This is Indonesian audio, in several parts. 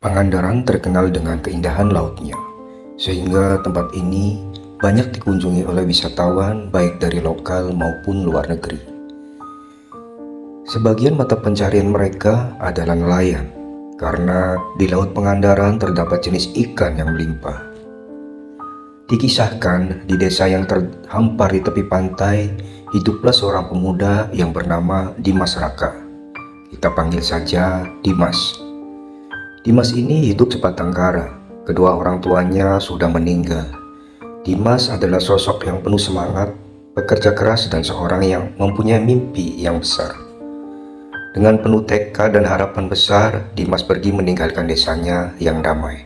Pangandaran terkenal dengan keindahan lautnya, sehingga tempat ini banyak dikunjungi oleh wisatawan baik dari lokal maupun luar negeri. Sebagian mata pencarian mereka adalah nelayan, karena di Laut Pangandaran terdapat jenis ikan yang melimpah. Dikisahkan di desa yang terhampar di tepi pantai, hiduplah seorang pemuda yang bernama Dimas Raka. Kita panggil saja Dimas. Dimas ini hidup sebatang kara. Kedua orang tuanya sudah meninggal. Dimas adalah sosok yang penuh semangat, pekerja keras, dan seorang yang mempunyai mimpi yang besar. Dengan penuh tekad dan harapan besar, Dimas pergi meninggalkan desanya yang damai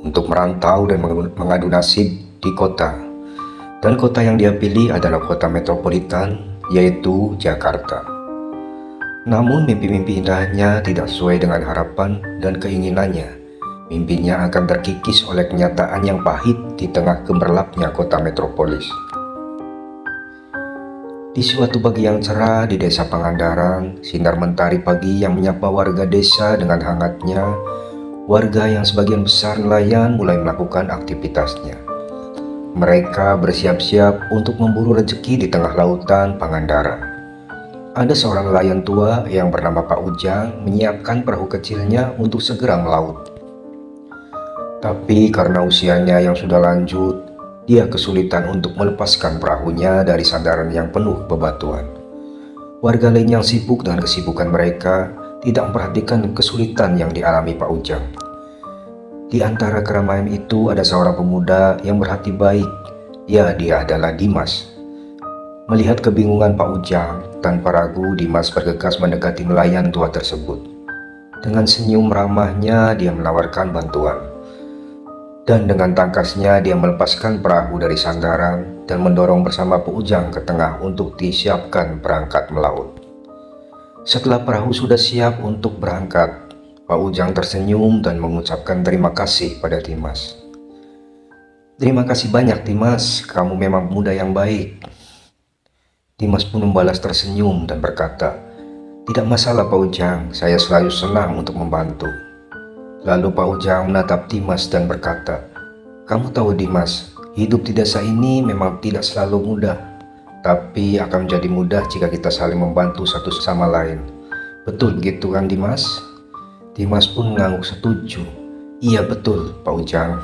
untuk merantau dan mengadu nasib di kota. Dan kota yang dia pilih adalah kota metropolitan, yaitu Jakarta. Namun mimpi-mimpi indahnya tidak sesuai dengan harapan dan keinginannya. Mimpinya akan terkikis oleh kenyataan yang pahit di tengah gemerlapnya kota metropolis. Di suatu pagi yang cerah di desa Pangandaran, sinar mentari pagi yang menyapa warga desa dengan hangatnya. Warga yang sebagian besar nelayan mulai melakukan aktivitasnya. Mereka bersiap-siap untuk memburu rezeki di tengah lautan Pangandaran. Ada seorang nelayan tua yang bernama Pak Ujang menyiapkan perahu kecilnya untuk segera melaut. Tapi karena usianya yang sudah lanjut, dia kesulitan untuk melepaskan perahunya dari sandaran yang penuh bebatuan. Warga lain yang sibuk dengan kesibukan mereka tidak memperhatikan kesulitan yang dialami Pak Ujang. Di antara keramaian itu ada seorang pemuda yang berhati baik. Ya, dia adalah Dimas. Melihat kebingungan Pak Ujang, tanpa ragu Dimas bergegas mendekati nelayan tua tersebut. Dengan senyum ramahnya dia menawarkan bantuan. Dan dengan tangkasnya dia melepaskan perahu dari sandaran dan mendorong bersama Pak Ujang ke tengah untuk disiapkan berangkat melaut. Setelah perahu sudah siap untuk berangkat, Pak Ujang tersenyum dan mengucapkan terima kasih pada Dimas. "Terima kasih banyak Dimas, kamu memang pemuda yang baik." Dimas pun membalas tersenyum dan berkata, "Tidak masalah Pak Ujang, saya selalu senang untuk membantu." Lalu Pak Ujang menatap Dimas dan berkata, "Kamu tahu Dimas, hidup di desa ini memang tidak selalu mudah, tapi akan menjadi mudah jika kita saling membantu satu sama lain. Betul begitu kan Dimas?" Dimas pun mengangguk setuju. "Iya betul Pak Ujang."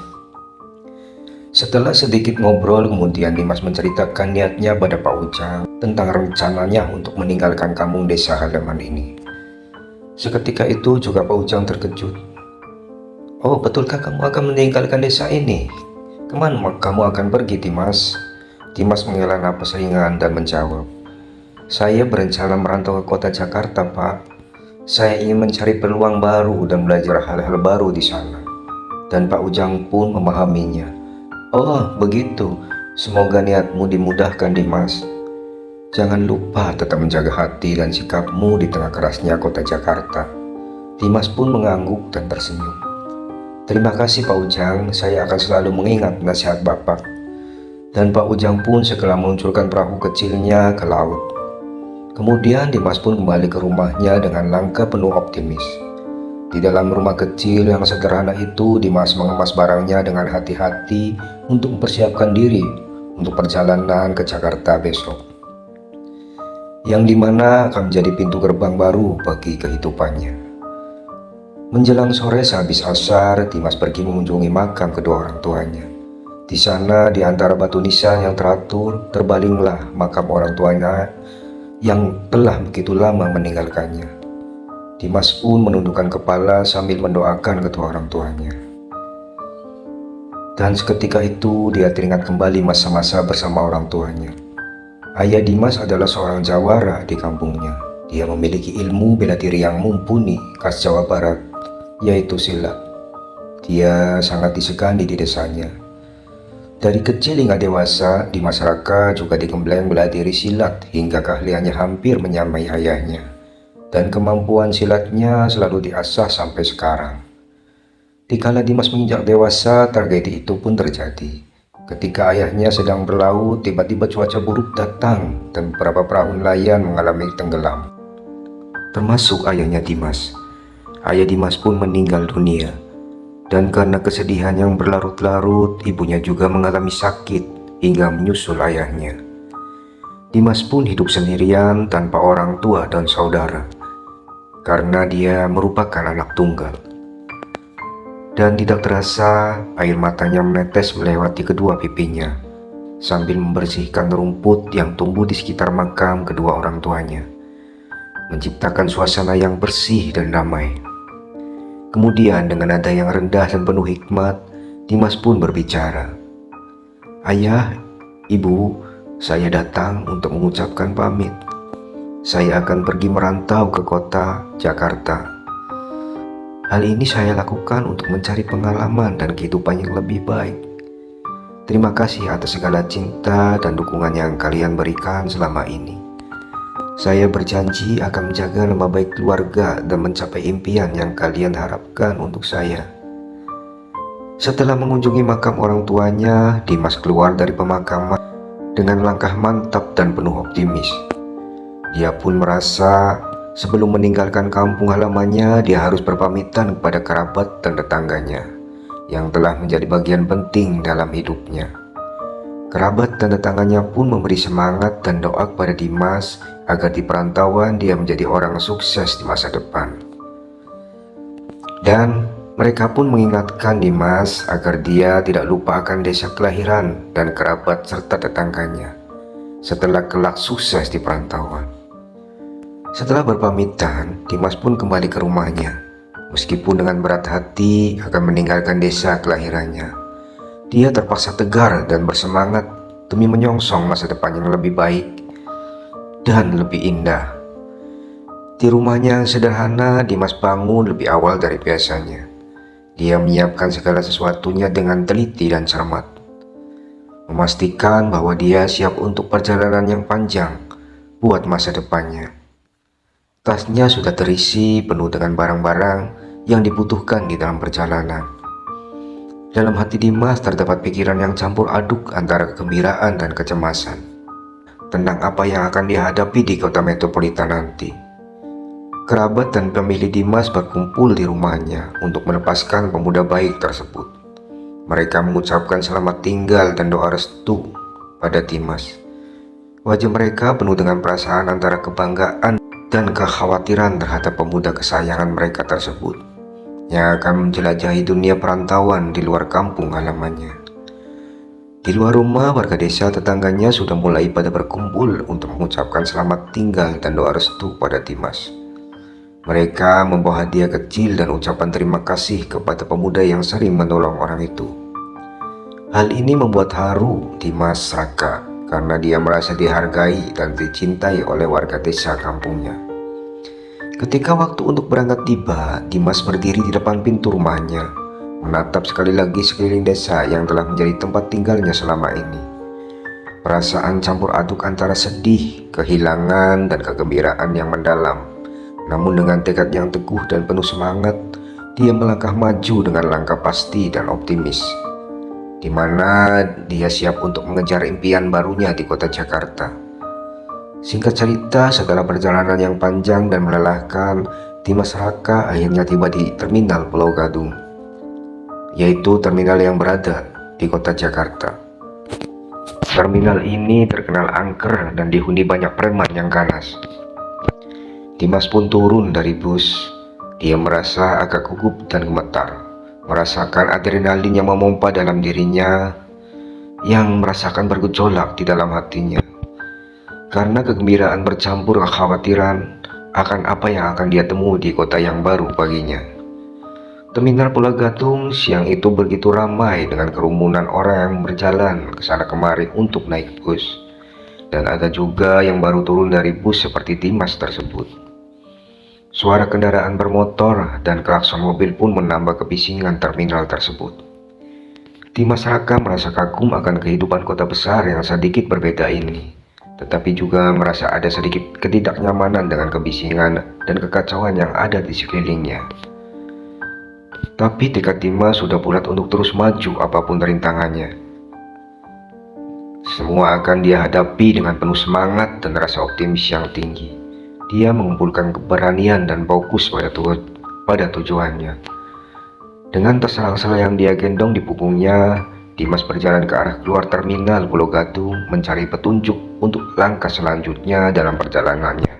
Setelah sedikit ngobrol, kemudian Dimas menceritakan niatnya pada Pak Ujang tentang rencananya untuk meninggalkan kampung desa halaman ini. Seketika itu juga Pak Ujang terkejut. "Oh, betulkah kamu akan meninggalkan desa ini? Kemana kamu akan pergi, Dimas?" Dimas menghela napas ringan dan menjawab, "Saya berencana merantau ke kota Jakarta, Pak. Saya ingin mencari peluang baru dan belajar hal-hal baru di sana." Dan Pak Ujang pun memahaminya. "Oh, begitu. Semoga niatmu dimudahkan, Dimas. Jangan lupa tetap menjaga hati dan sikapmu di tengah kerasnya kota Jakarta." Dimas pun mengangguk dan tersenyum. "Terima kasih Pak Ujang, saya akan selalu mengingat nasihat Bapak." Dan Pak Ujang pun segera meluncurkan perahu kecilnya ke laut. Kemudian Dimas pun kembali ke rumahnya dengan langkah penuh optimis. Di dalam rumah kecil yang sederhana itu, Dimas mengemas barangnya dengan hati-hati untuk mempersiapkan diri untuk perjalanan ke Jakarta besok, yang dimana akan menjadi pintu gerbang baru bagi kehidupannya. Menjelang sore sehabis asar, Dimas pergi mengunjungi makam kedua orang tuanya. Di sana, di antara batu nisan yang teratur, terbalinglah makam orang tuanya yang telah begitu lama meninggalkannya. Dimas pun menundukkan kepala sambil mendoakan kedua orang tuanya. Dan seketika itu dia teringat kembali masa-masa bersama orang tuanya. Ayah Dimas adalah seorang jawara di kampungnya. Dia memiliki ilmu bela diri yang mumpuni khas Jawa Barat, yaitu silat. Dia sangat disegani di desanya. Dari kecil hingga dewasa, Dimas Raka juga digembleng bela diri silat hingga keahliannya hampir menyamai ayahnya. Dan kemampuan silatnya selalu diasah sampai sekarang. Dikala Dimas menginjak dewasa, tragedi itu pun terjadi. Ketika ayahnya sedang berlaut, tiba-tiba cuaca buruk datang dan beberapa perahu nelayan mengalami tenggelam, termasuk ayahnya Dimas. Ayah Dimas pun meninggal dunia. Dan karena kesedihan yang berlarut-larut, ibunya juga mengalami sakit hingga menyusul ayahnya. Dimas pun hidup sendirian tanpa orang tua dan saudara, karena dia merupakan anak tunggal. Dan tidak terasa, air matanya menetes melewati kedua pipinya, sambil membersihkan rumput yang tumbuh di sekitar makam kedua orang tuanya, menciptakan suasana yang bersih dan damai. Kemudian dengan nada yang rendah dan penuh hikmat, Dimas pun berbicara. "Ayah, ibu, saya datang untuk mengucapkan pamit. Saya akan pergi merantau ke kota Jakarta. Hal ini saya lakukan untuk mencari pengalaman dan kehidupan yang lebih baik. Terima kasih atas segala cinta dan dukungan yang kalian berikan selama ini. Saya berjanji akan menjaga nama baik keluarga dan mencapai impian yang kalian harapkan untuk saya." Setelah mengunjungi makam orang tuanya, Dimas keluar dari pemakaman dengan langkah mantap dan penuh optimis. Dia pun merasa sebelum meninggalkan kampung halamannya, dia harus berpamitan kepada kerabat dan tetangganya yang telah menjadi bagian penting dalam hidupnya. Kerabat dan tetangganya pun memberi semangat dan doa kepada Dimas agar di perantauan dia menjadi orang sukses di masa depan. Dan mereka pun mengingatkan Dimas agar dia tidak lupa akan desa kelahiran dan kerabat serta tetangganya setelah kelak sukses di perantauan. Setelah berpamitan, Dimas pun kembali ke rumahnya, meskipun dengan berat hati akan meninggalkan desa kelahirannya. Dia terpaksa tegar dan bersemangat demi menyongsong masa depan yang lebih baik dan lebih indah. Di rumahnya yang sederhana, Dimas bangun lebih awal dari biasanya. Dia menyiapkan segala sesuatunya dengan teliti dan cermat, memastikan bahwa dia siap untuk perjalanan yang panjang buat masa depannya. Tasnya sudah terisi penuh dengan barang-barang yang dibutuhkan di dalam perjalanan. Dalam hati Dimas terdapat pikiran yang campur aduk antara kegembiraan dan kecemasan tentang apa yang akan dihadapi di kota metropolitan nanti. Kerabat dan pemilih Dimas berkumpul di rumahnya untuk melepaskan pemuda baik tersebut. Mereka mengucapkan selamat tinggal dan doa restu pada Dimas. Wajah mereka penuh dengan perasaan antara kebanggaan dan kekhawatiran terhadap pemuda kesayangan mereka tersebut yang akan menjelajahi dunia perantauan di luar kampung halamannya. Di luar rumah, warga desa tetangganya sudah mulai pada berkumpul untuk mengucapkan selamat tinggal dan doa restu pada Dimas. Mereka membawa hadiah kecil dan ucapan terima kasih kepada pemuda yang sering menolong orang itu. Hal ini membuat haru Dimas Raka karena dia merasa dihargai dan dicintai oleh warga desa kampungnya. Ketika waktu untuk berangkat tiba, Dimas berdiri di depan pintu rumahnya, menatap sekali lagi sekeliling desa yang telah menjadi tempat tinggalnya selama ini. Perasaan campur aduk antara sedih, kehilangan, dan kegembiraan yang mendalam. Namun dengan tekad yang teguh dan penuh semangat, dia melangkah maju dengan langkah pasti dan optimis, di mana dia siap untuk mengejar impian barunya di kota Jakarta. Singkat cerita, setelah perjalanan yang panjang dan melelahkan, Dimas Raka akhirnya tiba di terminal Pulau Gadung, yaitu terminal yang berada di kota Jakarta. Terminal ini terkenal angker dan dihuni banyak preman yang ganas. Dimas pun turun dari bus. Dia merasa agak gugup dan gemetar, merasakan adrenalin yang memompa dalam dirinya, yang merasakan bergejolak di dalam hatinya. Karena kegembiraan bercampur kekhawatiran akan apa yang akan dia temui di kota yang baru baginya. Terminal Pulau Gadung siang itu begitu ramai dengan kerumunan orang yang berjalan ke sana kemari untuk naik bus. Dan ada juga yang baru turun dari bus seperti Dimas tersebut. Suara kendaraan bermotor dan klakson mobil pun menambah kebisingan terminal tersebut. Dimas Raka merasa kagum akan kehidupan kota besar yang sedikit berbeda ini, tetapi juga merasa ada sedikit ketidaknyamanan dengan kebisingan dan kekacauan yang ada di sekelilingnya. Tapi tekad Dimas sudah bulat untuk terus maju apapun rintangannya. Semua akan dia hadapi dengan penuh semangat dan rasa optimis yang tinggi. Dia mengumpulkan keberanian dan fokus pada tujuannya. Dengan terselang-sela yang dia gendong di punggungnya, Dimas berjalan ke arah keluar terminal Pulau Gadung mencari petunjuk untuk langkah selanjutnya dalam perjalanannya.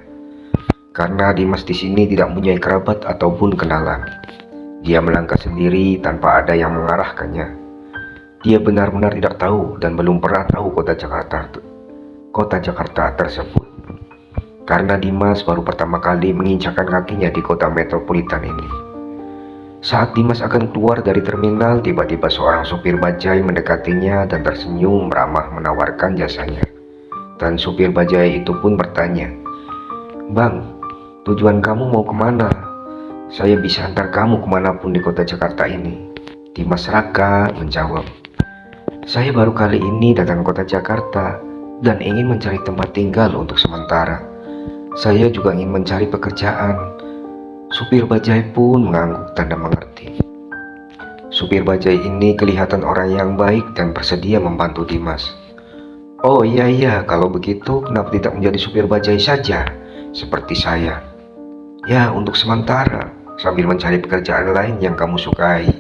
Karena Dimas di sini tidak mempunyai kerabat ataupun kenalan, dia melangkah sendiri tanpa ada yang mengarahkannya. Dia benar-benar tidak tahu dan belum pernah tahu kota Jakarta tersebut. Karena Dimas baru pertama kali menginjakkan kakinya di kota metropolitan ini. Saat Dimas akan keluar dari terminal, tiba-tiba seorang supir bajai mendekatinya dan tersenyum ramah menawarkan jasanya. Dan supir bajai itu pun bertanya, "Bang, tujuan kamu mau kemana? Saya bisa antar kamu kemanapun di kota Jakarta ini." Dimas Raka menjawab, "Saya baru kali ini datang ke kota Jakarta dan ingin mencari tempat tinggal untuk sementara. Saya juga ingin mencari pekerjaan." Supir bajai pun mengangguk tanda mengerti. Supir bajai ini kelihatan orang yang baik dan bersedia membantu Dimas. "Oh iya, kalau begitu kenapa tidak menjadi supir bajai saja, seperti saya? Ya, untuk sementara, sambil mencari pekerjaan lain yang kamu sukai."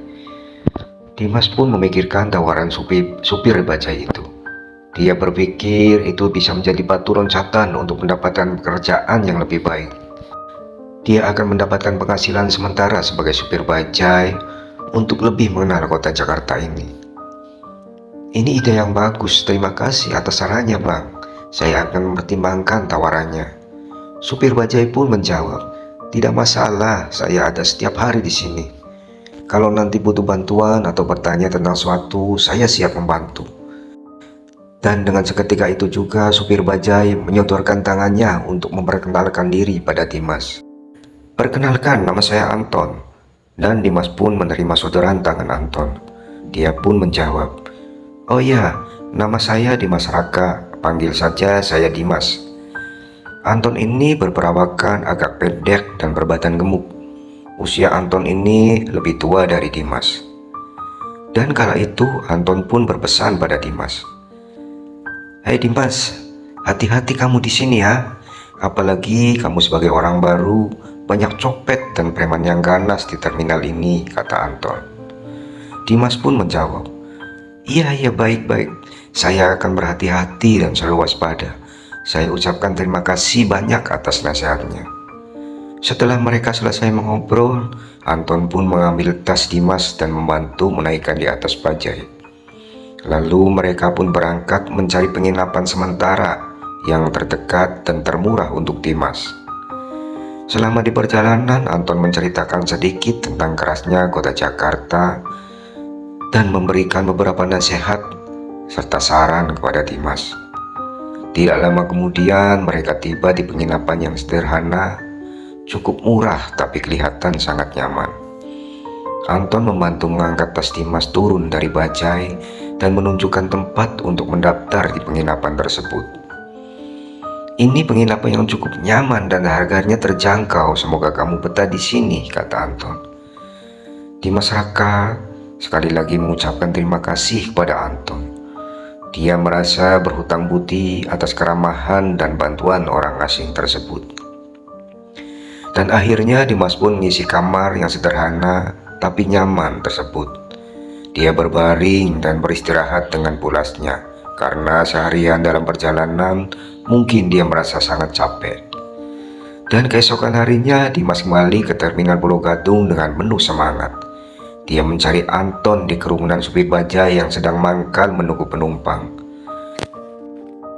Dimas pun memikirkan tawaran supir bajai itu. Dia berpikir itu bisa menjadi batu loncatan untuk mendapatkan pekerjaan yang lebih baik. Dia akan mendapatkan penghasilan sementara sebagai supir bajai untuk lebih mengenal kota Jakarta ini. "Ini ide yang bagus, terima kasih atas sarannya, Bang. Saya akan mempertimbangkan tawarannya." Supir bajai pun menjawab, "Tidak masalah, saya ada setiap hari di sini. Kalau nanti butuh bantuan atau bertanya tentang suatu, saya siap membantu." Dan dengan seketika itu juga supir bajai menyodorkan tangannya untuk memperkenalkan diri pada Dimas. "Perkenalkan, nama saya Anton." Dan Dimas pun menerima sodoran tangan Anton. Dia pun menjawab, "Oh ya, nama saya Dimas Raka, panggil saja saya Dimas." Anton ini berperawakan agak pendek dan berbadan gemuk. Usia Anton ini lebih tua dari Dimas. Dan kala itu Anton pun berpesan pada Dimas, "Hai Dimas, hati-hati kamu di sini ya. Apalagi kamu sebagai orang baru, banyak copet dan preman yang ganas di terminal ini," kata Anton. Dimas pun menjawab, Iya, baik-baik. Saya akan berhati-hati dan selalu waspada. Saya ucapkan terima kasih banyak atas nasihatnya." Setelah mereka selesai mengobrol, Anton pun mengambil tas Dimas dan membantu menaikkan di atas bajai. Lalu mereka pun berangkat mencari penginapan sementara yang terdekat dan termurah untuk Dimas. Selama di perjalanan, Anton menceritakan sedikit tentang kerasnya kota Jakarta dan memberikan beberapa nasihat serta saran kepada Dimas. Tidak lama kemudian mereka tiba di penginapan yang sederhana, cukup murah tapi kelihatan sangat nyaman. Anton membantu mengangkat tas Dimas turun dari bajai dan menunjukkan tempat untuk mendaftar di penginapan tersebut. "Ini penginapan yang cukup nyaman dan harganya terjangkau. Semoga kamu betah di sini," kata Anton. Dimas Raka sekali lagi mengucapkan terima kasih kepada Anton. Dia merasa berhutang budi atas keramahan dan bantuan orang asing tersebut. Dan akhirnya Dimas pun mengisi kamar yang sederhana tapi nyaman tersebut. Dia berbaring dan beristirahat dengan pulasnya karena seharian dalam perjalanan mungkin dia merasa sangat capek. Dan keesokan harinya Dimas kembali ke terminal Pulau Gadung dengan penuh semangat. Dia mencari Anton di kerumunan supir bajai yang sedang mangkal menunggu penumpang.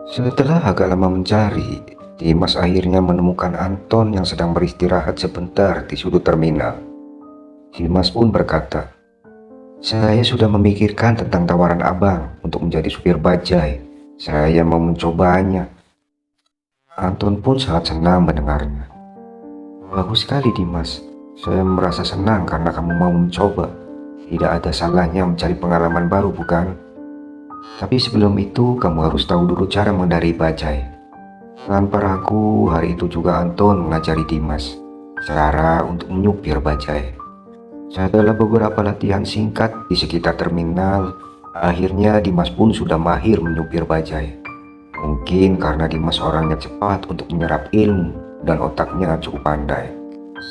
Setelah agak lama mencari, Dimas akhirnya menemukan Anton yang sedang beristirahat sebentar di sudut terminal. Dimas pun berkata, "Saya sudah memikirkan tentang tawaran abang untuk menjadi supir bajai. Saya mau mencobanya." Anton pun sangat senang mendengarnya. "Bagus sekali Dimas. Saya merasa senang karena kamu mau mencoba. Tidak ada salahnya mencari pengalaman baru, bukan? Tapi sebelum itu kamu harus tahu dulu cara mengendarai bajai." Tanpa ragu, hari itu juga Anton mengajari Dimas cara untuk menyupir bajai. Setelah beberapa latihan singkat di sekitar terminal, akhirnya Dimas pun sudah mahir menyupir bajai. Mungkin karena Dimas orangnya cepat untuk menyerap ilmu dan otaknya cukup pandai.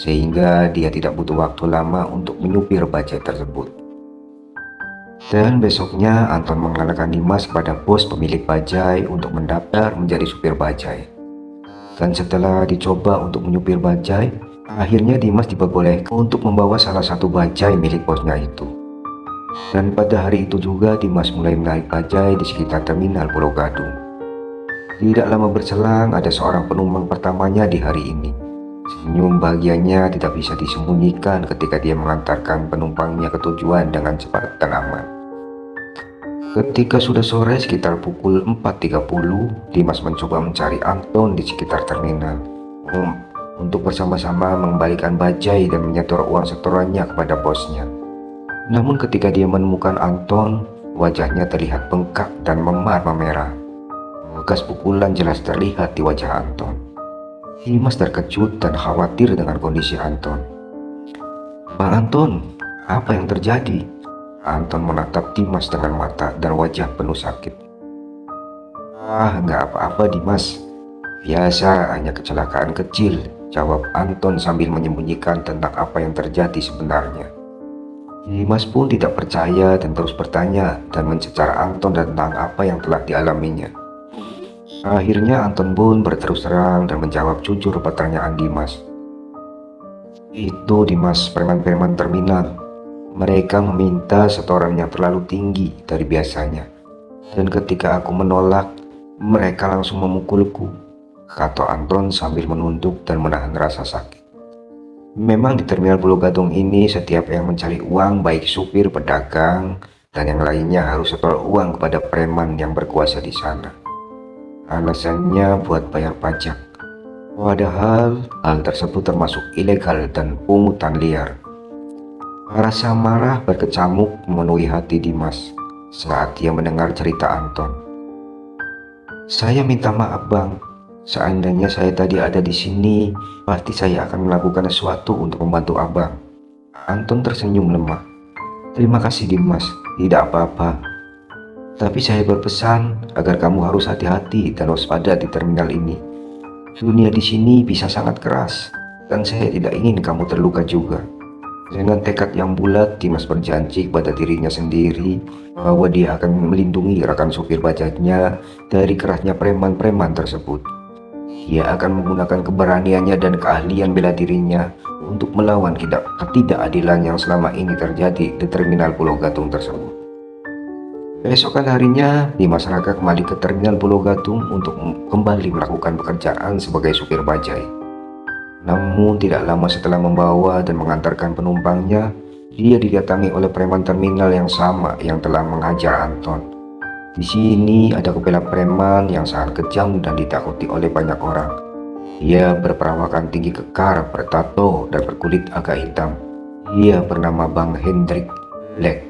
sehingga dia tidak butuh waktu lama untuk menyupir bajai tersebut. Dan besoknya Anton mengenalkan Dimas kepada bos pemilik bajai untuk mendaftar menjadi supir bajai. Dan setelah dicoba untuk menyupir bajai, akhirnya Dimas diperbolehkan untuk membawa salah satu bajai milik bosnya itu. Dan pada hari itu juga Dimas mulai menarik bajai di sekitar terminal Pulau Gadung. Tidak lama berselang, ada seorang penumpang pertamanya di hari ini. Senyum bahagianya tidak bisa disembunyikan ketika dia mengantarkan penumpangnya ke tujuan dengan cepat dan aman. Ketika sudah sore sekitar pukul 4.30, Dimas mencoba mencari Anton di sekitar terminal untuk bersama-sama mengembalikan bajai dan menyetor uang setorannya kepada bosnya. Namun ketika dia menemukan Anton, wajahnya terlihat bengkak dan memar-memerah. Bekas pukulan jelas terlihat di wajah Anton. Dimas terkejut dan khawatir dengan kondisi Anton. "Bang Anton, apa yang terjadi?" Anton menatap Dimas dengan mata dan wajah penuh sakit. Nggak apa-apa Dimas. Biasa, hanya kecelakaan kecil," jawab Anton sambil menyembunyikan tentang apa yang terjadi sebenarnya. Dimas pun tidak percaya dan terus bertanya dan mencecar Anton tentang apa yang telah dialaminya. Akhirnya Anton pun berterus terang dan menjawab jujur pertanyaan Dimas. "Itu Dimas, preman-preman terminal. Mereka meminta setoran yang terlalu tinggi dari biasanya. Dan ketika aku menolak, mereka langsung memukulku," kata Anton sambil menunduk dan menahan rasa sakit. Memang di terminal Pulau Gadung ini setiap yang mencari uang, baik supir, pedagang, dan yang lainnya harus setor uang kepada preman yang berkuasa di sana. Alasannya buat bayar pajak. Padahal hal tersebut termasuk ilegal dan pungutan liar. Rasa marah berkecamuk memenuhi hati Dimas saat dia mendengar cerita Anton. "Saya minta maaf Bang. Seandainya saya tadi ada di sini, pasti saya akan melakukan sesuatu untuk membantu Abang." Anton tersenyum lemah. "Terima kasih Dimas, tidak apa-apa. Tapi saya berpesan agar kamu harus hati-hati dan waspada di terminal ini. Dunia di sini bisa sangat keras, dan saya tidak ingin kamu terluka juga." Dengan tekad yang bulat, Dimas berjanji kepada dirinya sendiri bahwa dia akan melindungi rekan supir bajajnya dari kerasnya preman-preman tersebut. Dia akan menggunakan keberaniannya dan keahlian bela dirinya untuk melawan ketidakadilan yang selama ini terjadi di terminal Pulau Gadung tersebut. Besokan harinya, Dimas Raka kembali ke terminal Pulau Gadung untuk kembali melakukan pekerjaan sebagai supir bajai. Namun tidak lama setelah membawa dan mengantarkan penumpangnya, dia didatangi oleh preman terminal yang sama yang telah menghajar Anton. Di sini ada kepala preman yang sangat kejam dan ditakuti oleh banyak orang. Ia berperawakan tinggi kekar, bertato, dan berkulit agak hitam. Ia bernama Bang Hendrik Black.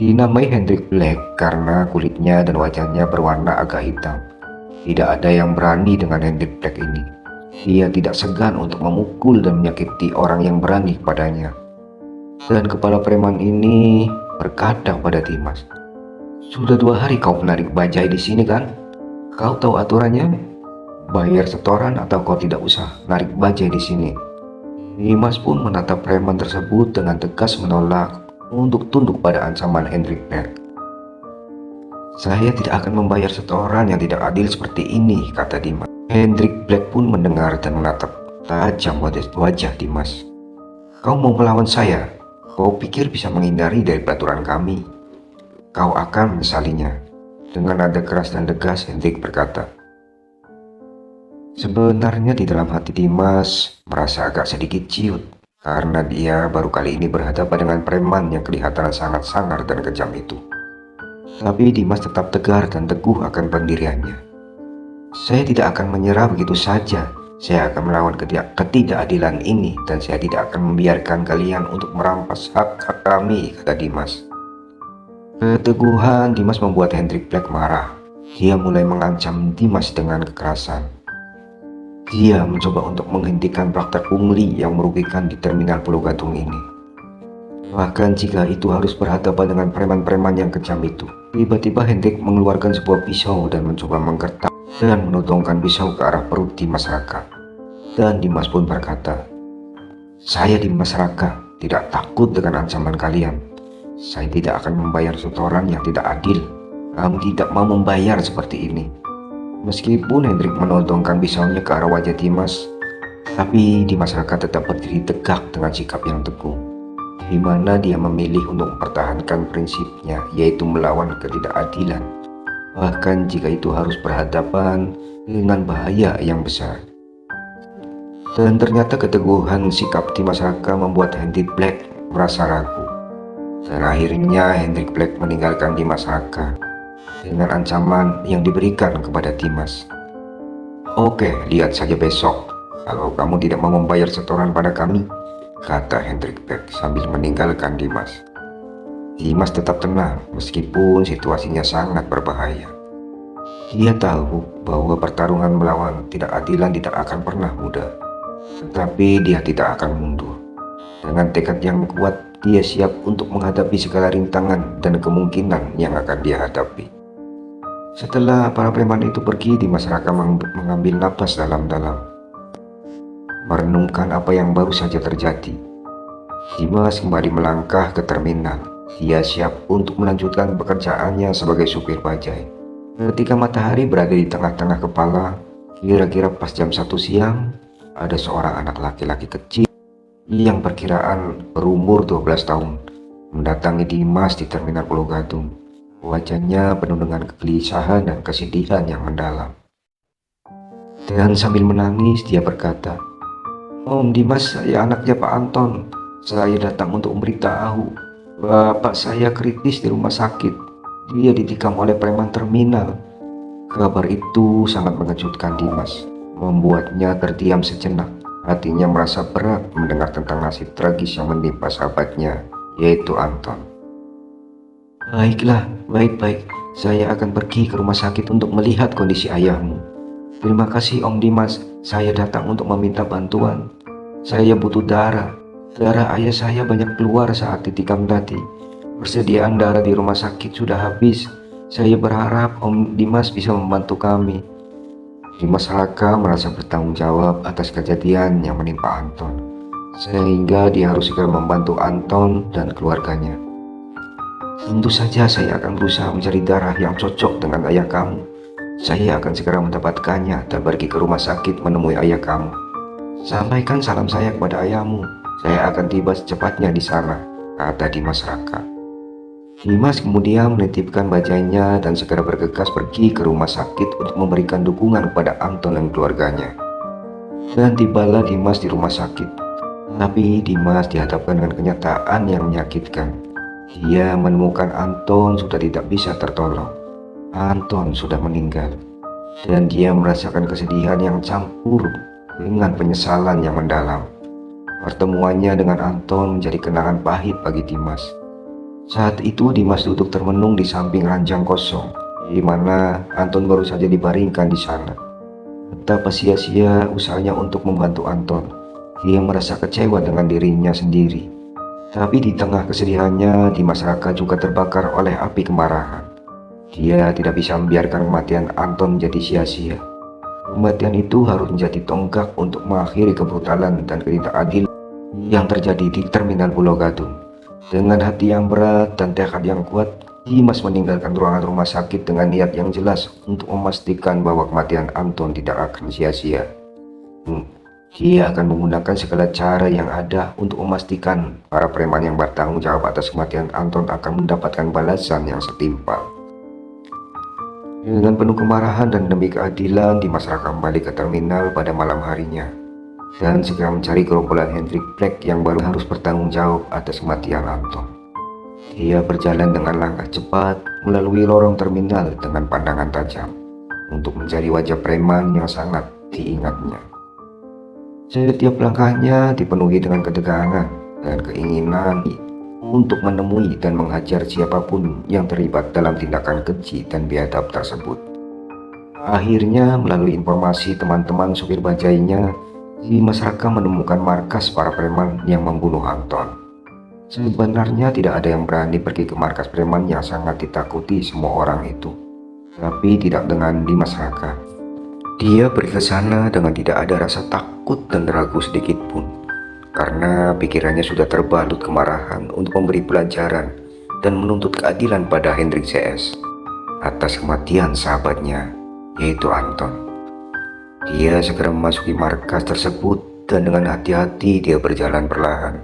Dinamai Hendrik Black karena kulitnya dan wajahnya berwarna agak hitam. Tidak ada yang berani dengan Hendrik Black ini. Dia tidak segan untuk memukul dan menyakiti orang yang berani kepadanya. Dan kepala preman ini berkata pada Dimas, "Sudah 2 hari kau menarik bajai di sini kan? Kau tahu aturannya? Bayar setoran atau kau tidak usah narik bajai di sini." Dimas pun menatap preman tersebut dengan tegas menolak untuk tunduk pada ancaman Hendrik Black. "Saya tidak akan membayar setoran yang tidak adil seperti ini," kata Dimas. Hendrik Black pun mendengar dan menatap tajam wajah Dimas. "Kau mau melawan saya? Kau pikir bisa menghindari dari peraturan kami? Kau akan menyesalinya." Dengan nada keras dan tegas, Hendrik berkata. Sebenarnya di dalam hati Dimas merasa agak sedikit ciut karena dia baru kali ini berhadapan dengan preman yang kelihatan sangat sangar dan kejam itu. Tapi Dimas tetap tegar dan teguh akan pendiriannya. "Saya tidak akan menyerah begitu saja. Saya akan melawan ketidakadilan ini dan saya tidak akan membiarkan kalian untuk merampas hak-hak kami," kata Dimas. Keteguhan Dimas membuat Hendrik Black marah. Dia mulai mengancam Dimas dengan kekerasan. Dia mencoba untuk menghentikan praktek pungli yang merugikan di terminal Pulau Gadung ini. Bahkan jika itu harus berhadapan dengan preman-preman yang kejam itu. Tiba-tiba Hendrik mengeluarkan sebuah pisau dan mencoba menggertak dan menodongkan pisau ke arah perut Dimas Raka. Dan Dimas pun berkata, Saya di masyarakat tidak takut dengan ancaman kalian. Saya tidak akan membayar setoran yang tidak adil. Kamu tidak mau membayar seperti ini. Meskipun Hendrik menodongkan pisaunya ke arah wajah Dimas, tapi di masyarakat tetap berdiri tegak dengan sikap yang teguh, di mana dia memilih untuk mempertahankan prinsipnya, yaitu melawan ketidakadilan, bahkan jika itu harus berhadapan dengan bahaya yang besar. Dan ternyata keteguhan sikap Dimas Raka membuat Hendrik Black merasa ragu. Dan akhirnya Hendrik Black meninggalkan Dimas Raka dengan ancaman yang diberikan kepada Dimas. "Oke, lihat saja besok. Kalau kamu tidak mau membayar setoran pada kami," kata Hendrik Black sambil meninggalkan Dimas. Dimas tetap tenang meskipun situasinya sangat berbahaya. Dia tahu bahwa pertarungan melawan ketidakadilan tidak akan pernah mudah, tetapi dia tidak akan mundur. Dengan tekad yang kuat, dia siap untuk menghadapi segala rintangan dan kemungkinan yang akan dia hadapi. Setelah para preman itu pergi, Dimas Raka mengambil napas dalam-dalam, merenungkan apa yang baru saja terjadi. Dimas kembali melangkah ke terminal. Dia siap untuk melanjutkan pekerjaannya sebagai supir bajai. Ketika matahari berada di tengah-tengah kepala, kira-kira pas jam 1 siang, ada seorang anak laki-laki kecil yang perkiraan berumur 12 tahun mendatangi Dimas di terminal Pulau Gadung. Wajahnya penuh dengan kegelisahan dan kesedihan yang mendalam. Dan sambil menangis dia berkata, "Om Dimas, saya anaknya Pak Anton. Saya datang untuk memberitahu bapak saya kritis di rumah sakit. Dia ditikam oleh preman terminal." Kabar itu sangat mengejutkan Dimas, membuatnya terdiam sejenak. Hatinya merasa berat mendengar tentang nasib tragis yang menimpa sahabatnya, yaitu Anton. "Baiklah, baik-baik. Saya akan pergi ke rumah sakit untuk melihat kondisi ayahmu." "Terima kasih Om Dimas, saya datang untuk meminta bantuan. Saya butuh darah. Darah ayah saya banyak keluar saat ditikam tadi. Persediaan darah di rumah sakit sudah habis. Saya berharap Om Dimas bisa membantu kami." Dimas Raka merasa bertanggung jawab atas kejadian yang menimpa Anton, sehingga dia harus segera membantu Anton dan keluarganya. "Tentu saja saya akan berusaha mencari darah yang cocok dengan ayah kamu. Saya akan segera mendapatkannya dan pergi ke rumah sakit menemui ayah kamu. Sampaikan salam saya kepada ayahmu. Saya akan tiba secepatnya di sana," kata Dimas Raka. Dimas kemudian menitipkan bajainya dan segera bergegas pergi ke rumah sakit untuk memberikan dukungan kepada Anton dan keluarganya. Dan tibalah Dimas di rumah sakit. Tapi Dimas dihadapkan dengan kenyataan yang menyakitkan. Dia menemukan Anton sudah tidak bisa tertolong. Anton sudah meninggal. Dan dia merasakan kesedihan yang campur dengan penyesalan yang mendalam. Pertemuannya dengan Anton menjadi kenangan pahit bagi Dimas. Saat itu Dimas duduk termenung di samping ranjang kosong, di mana Anton baru saja dibaringkan di sana. Betapa sia-sia usahanya untuk membantu Anton. Dia merasa kecewa dengan dirinya sendiri. Tapi di tengah kesedihannya, Dimas Raka juga terbakar oleh api kemarahan. Dia tidak bisa membiarkan kematian Anton menjadi sia-sia. Kematian itu harus menjadi tonggak untuk mengakhiri kebrutalan dan ketidakadilan yang terjadi di terminal Pulau Gadung. Dengan hati yang berat dan tekad yang kuat, Dimas meninggalkan ruangan rumah sakit dengan niat yang jelas untuk memastikan bahwa kematian Anton tidak akan sia-sia. Dia akan menggunakan segala cara yang ada untuk memastikan para preman yang bertanggung jawab atas kematian Anton akan mendapatkan balasan yang setimpal. Dengan penuh kemarahan dan demi keadilan, Dimas Raka kembali ke terminal pada malam harinya dan segera mencari gerombolan Hendrik Black yang baru harus bertanggung jawab atas kematian Anton. Dia berjalan dengan langkah cepat melalui lorong terminal dengan pandangan tajam untuk mencari wajah preman yang sangat diingatnya. Setiap langkahnya dipenuhi dengan ketegangan dan keinginan untuk menemui dan menghajar siapapun yang terlibat dalam tindakan keji dan biadab tersebut. Akhirnya, melalui informasi teman-teman supir bajainya, Dimas Raka menemukan markas para preman yang membunuh Anton. Sebenarnya tidak ada yang berani pergi ke markas preman yang sangat ditakuti semua orang itu, tapi tidak dengan Dimas Raka. Dia pergi ke sana dengan tidak ada rasa takut dan ragu sedikit pun, karena pikirannya sudah terbalut kemarahan untuk memberi pelajaran dan menuntut keadilan pada Hendrik CS atas kematian sahabatnya, yaitu Anton. Dia segera memasuki markas tersebut dan dengan hati-hati dia berjalan perlahan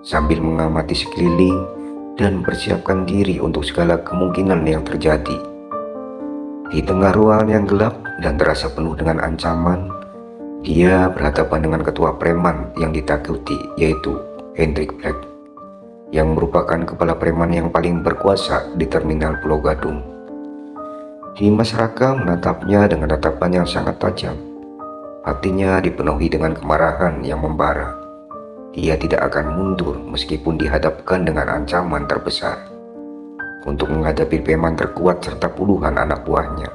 sambil mengamati sekeliling dan mempersiapkan diri untuk segala kemungkinan yang terjadi. Di tengah ruangan yang gelap dan terasa penuh dengan ancaman, dia berhadapan dengan ketua preman yang ditakuti, yaitu Hendrik Black, yang merupakan kepala preman yang paling berkuasa di terminal Pulau Gadung. Dimas Raka menatapnya dengan tatapan yang sangat tajam. Hatinya dipenuhi dengan kemarahan yang membara. Dia tidak akan mundur meskipun dihadapkan dengan ancaman terbesar untuk menghadapi preman terkuat serta puluhan anak buahnya.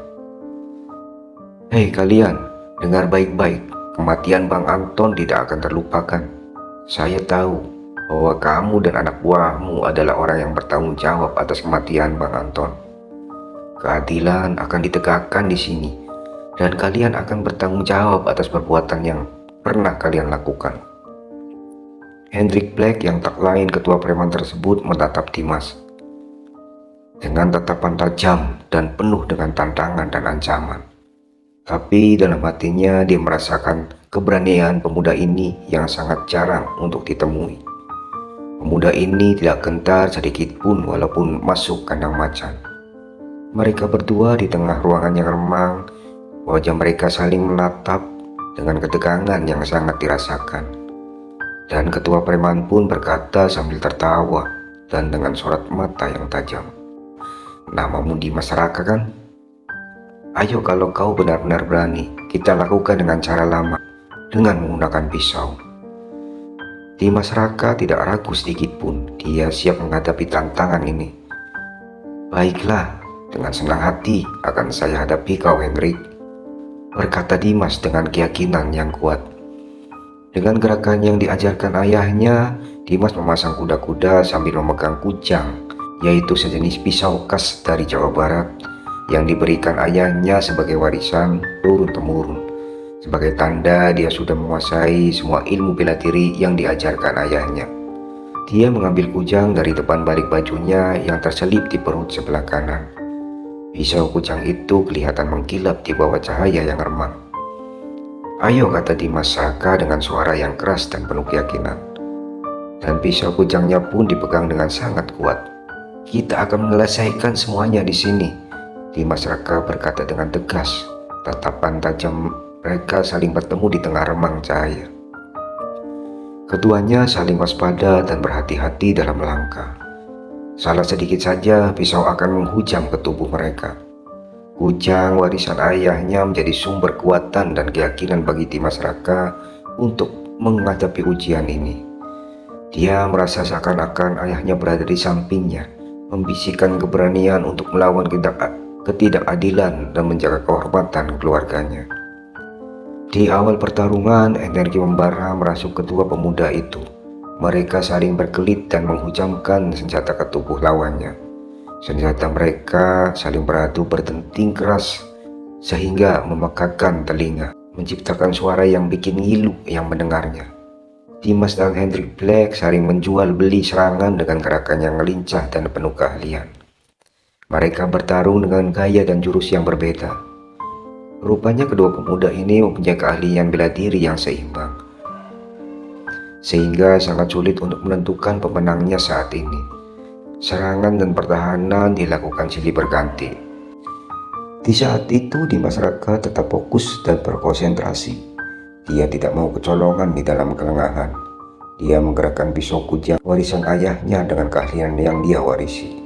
Hei kalian, dengar baik-baik, kematian Bang Anton tidak akan terlupakan. Saya tahu bahwa kamu dan anak buahmu adalah orang yang bertanggung jawab atas kematian Bang Anton. Keadilan akan ditegakkan di sini, dan kalian akan bertanggung jawab atas perbuatan yang pernah kalian lakukan. Hendrik Black yang tak lain ketua preman tersebut menatap Dimas dengan tatapan tajam dan penuh dengan tantangan dan ancaman. Tapi dalam hatinya dia merasakan keberanian pemuda ini yang sangat jarang untuk ditemui. Pemuda ini tidak gentar sedikit pun walaupun masuk kandang macan. Mereka berdua di tengah ruangan yang remang, wajah mereka saling menatap dengan ketegangan yang sangat dirasakan. Dan ketua preman pun berkata sambil tertawa dan dengan sorot mata yang tajam, "Namamu Dimas Raka kan? Ayo kalau kau benar-benar berani, kita lakukan dengan cara lama, dengan menggunakan pisau." Dimas Raka tidak ragu sedikit pun, dia siap menghadapi tantangan ini. "Baiklah, dengan senang hati akan saya hadapi kau Hendrik," berkata Dimas dengan keyakinan yang kuat. Dengan gerakan yang diajarkan ayahnya, Dimas memasang kuda-kuda sambil memegang kujang, yaitu sejenis pisau khas dari Jawa Barat yang diberikan ayahnya sebagai warisan turun-temurun, sebagai tanda dia sudah menguasai semua ilmu bela diri yang diajarkan ayahnya. Dia mengambil kujang dari depan balik bajunya yang terselip di perut sebelah kanan. Pisau kujang itu kelihatan mengkilap di bawah cahaya yang remang. "Ayo," kata Dimas Raka dengan suara yang keras dan penuh keyakinan. Dan pisau kujangnya pun dipegang dengan sangat kuat. "Kita akan menyelesaikan semuanya di sini," Dimas Raka berkata dengan tegas. Tatapan tajam mereka saling bertemu di tengah remang cahaya. Keduanya saling waspada dan berhati-hati dalam melangkah. Salah sedikit saja pisau akan menghujam ke tubuh mereka. Kujang warisan ayahnya menjadi sumber kekuatan dan keyakinan bagi Dimas Raka untuk menghadapi ujian ini. Dia merasa seakan-akan ayahnya berada di sampingnya, membisikkan keberanian untuk melawan ketidakadilan dan menjaga kehormatan keluarganya. Di awal pertarungan, energi membara merasuk kedua pemuda itu. Mereka saling berkelit dan menghujamkan senjata ke tubuh lawannya. Senjata mereka saling beradu berdenting keras sehingga memekakan telinga, menciptakan suara yang bikin ngilu yang mendengarnya. Dimas dan Hendrik Black saling menjual beli serangan dengan gerakan yang lincah dan penuh keahlian. Mereka bertarung dengan gaya dan jurus yang berbeda. Rupanya kedua pemuda ini mempunyai keahlian bela diri yang seimbang, sehingga sangat sulit untuk menentukan pemenangnya saat ini. Serangan dan pertahanan dilakukan silih berganti. Di saat itu Dimas Raka tetap fokus dan berkonsentrasi. Dia tidak mau kecolongan di dalam kelengahan. Dia menggerakkan pisau kujang warisan ayahnya dengan keahlian yang dia warisi.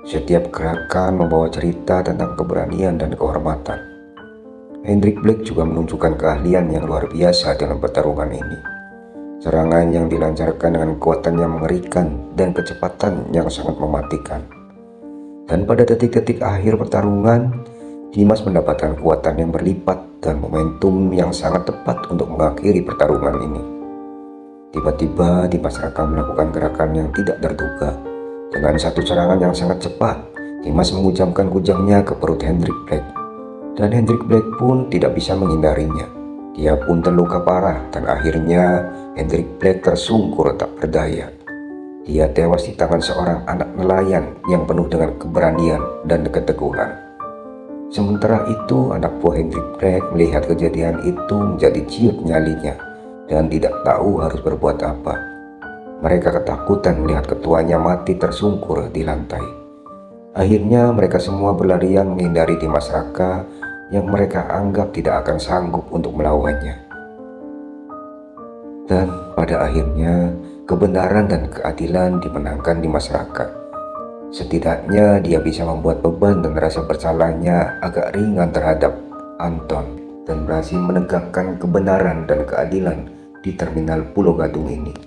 Setiap gerakan membawa cerita tentang keberanian dan kehormatan. Hendrik Black juga menunjukkan keahlian yang luar biasa dalam pertarungan ini. Serangan yang dilancarkan dengan kekuatan yang mengerikan dan kecepatan yang sangat mematikan. Dan pada detik-detik akhir pertarungan, Dimas mendapatkan kekuatan yang berlipat dan momentum yang sangat tepat untuk mengakhiri pertarungan ini. Tiba-tiba Dimas Raka melakukan gerakan yang tidak terduga. Dengan satu serangan yang sangat cepat, Dimas menghujamkan kujangnya ke perut Hendrik Black. Dan Hendrik Black pun tidak bisa menghindarinya. Dia pun terluka parah dan akhirnya Hendrik Black tersungkur tak berdaya. Dia tewas di tangan seorang anak nelayan yang penuh dengan keberanian dan keteguhan. Sementara itu, anak buah Hendrik Black melihat kejadian itu menjadi ciut nyalinya dan tidak tahu harus berbuat apa. Mereka ketakutan melihat ketuanya mati tersungkur di lantai. Akhirnya mereka semua berlarian menghindari Dimas Raka yang mereka anggap tidak akan sanggup untuk melawannya. Dan pada akhirnya kebenaran dan keadilan dimenangkan Dimas Raka. Setidaknya dia bisa membuat beban dan rasa bersalahnya agak ringan terhadap Anton dan berhasil menegakkan kebenaran dan keadilan di terminal Pulau Gadung ini.